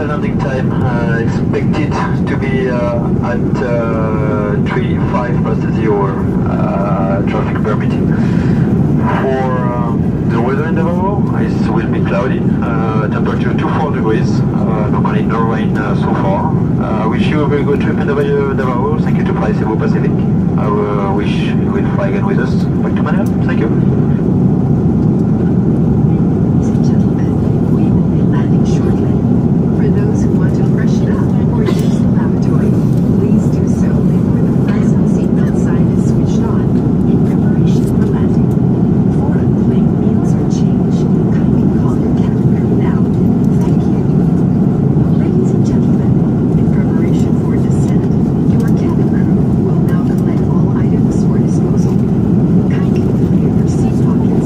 landing time expected to be at 35 traffic permitting. For the weather in Davao, it will be cloudy, temperature 24 degrees, normally no rain so far. I wish you a very good trip in Davao. Thank you to Fly Cebu Pacific. I wish you will fly again with us. Back to Manila. Thank you. Ladies and gentlemen, we will be landing shortly. For those who want to freshen up or use the lavatory, please do so before the fasten seatbelt sign is switched on in preparation for landing. For unplanned meals or change, kindly call your cabin crew now. Thank you. Ladies and gentlemen, in preparation for descent, your cabin crew will now collect all items for disposal. Kindly clear your seat pockets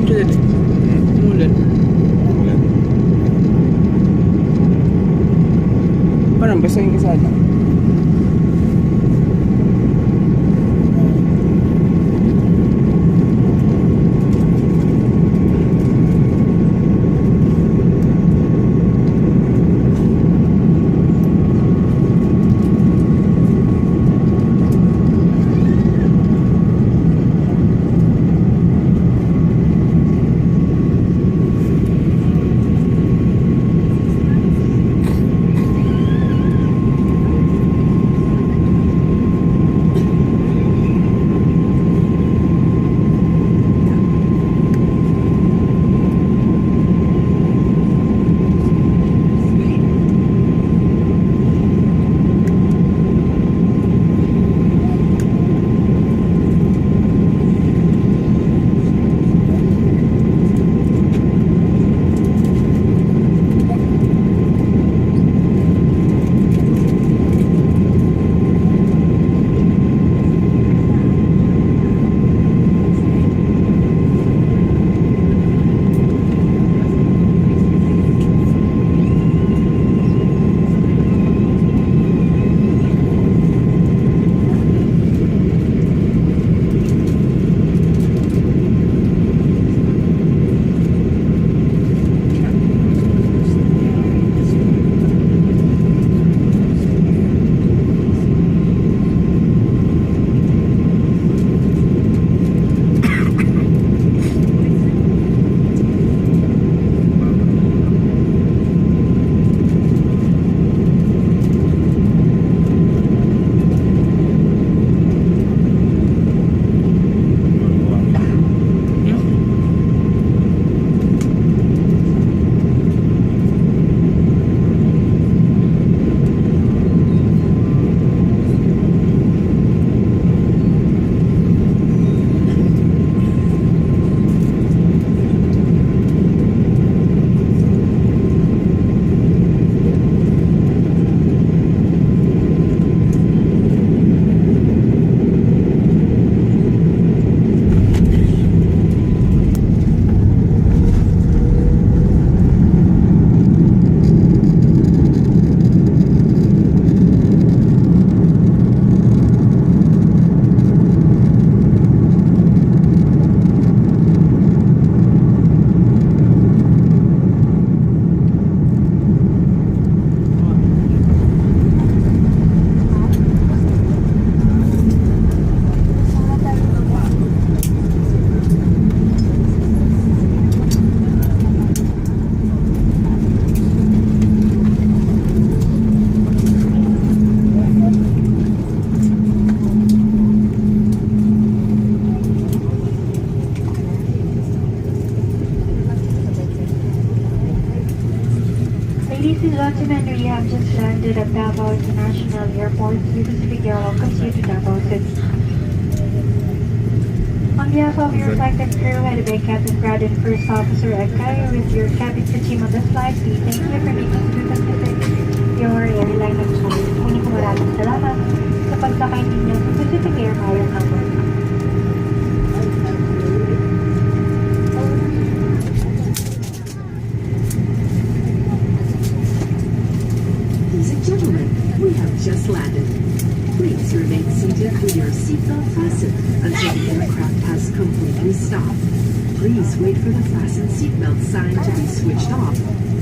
Umulan siya dali. Umulan. Ulan. Parang basta yung kasada. Ladies and gentlemen, we have just landed at Davao International Airport. Cebu City welcomes you to Davao City. On behalf of your flight and crew, headed by Captain Brad and First Officer Ekay, with your cabin team on the flight, we thank you for making Cebu Pacific your airline of choice. Ngunit maraming salamat sa pagsakay ninyo sa Pacific Air Pilot Network. Ladies and gentlemen, we have just landed. Please remain seated with your seatbelt fastened until the aircraft has completely stopped. Please wait for the fasten seatbelt sign to be switched off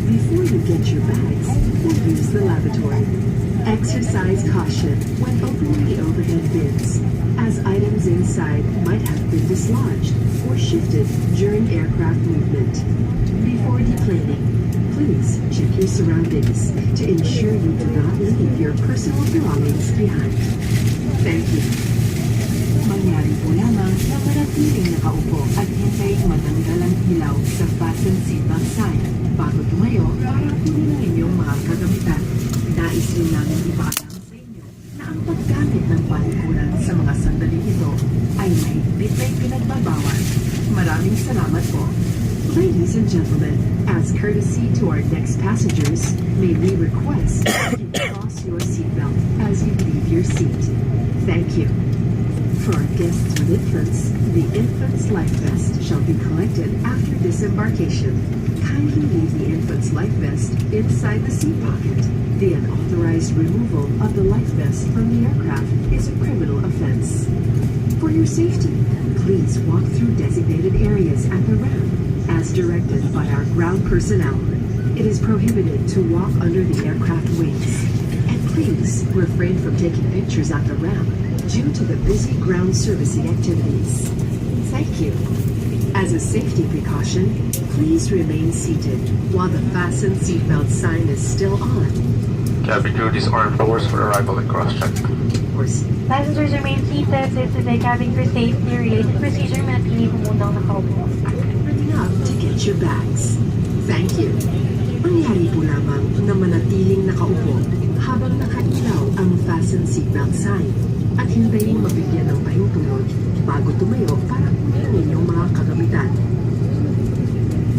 before you get your bags or use the lavatory. Exercise caution when opening the overhead bins, as items inside might have been dislodged or shifted during aircraft movement. Before deplaning, please check your surroundings to ensure you do not leave your personal belongings behind. Thank you. Mangyari po lamang na manatiling nakaupo at hintayin matanggal ang ilaw sa fasten seatbelt sign bago tumayo para kunin ang inyong mga kagamitan. Nais rin namin ipaalam sa inyo na ang paggamit ng palikuran sa mga sandaling ito ay mahigpit na ipinagbabawal. Maraming salamat po. Ladies and gentlemen, as courtesy to our next passengers, may we request that you cross your seatbelt as you leave your seat. Thank you. For our guests with infants, the infant's life vest shall be collected after disembarkation. Kindly leave the infant's life vest inside the seat pocket. The unauthorized removal of the life vest from the aircraft is a criminal offense. For your safety, please walk through designated areas at the ramp as directed by our ground personnel. It is prohibited to walk under the aircraft wings. And please refrain from taking pictures at the ramp due to the busy ground servicing activities. Thank you. As a safety precaution, please remain seated while the fasten seatbelt sign is still on. Cabin crew, disarm doors for arrival and cross-check. Or Passengers remain seated. This is a cabin crew safety related procedure. Manatili po munang nakaupo. running up to get your bags. Thank you. Mangyari po lamang na manatiling nakaupo habang nakailaw ang fasten seatbelt sign at hintayin mabigyan ng pahintulot bago tumayo para kunin ang inyong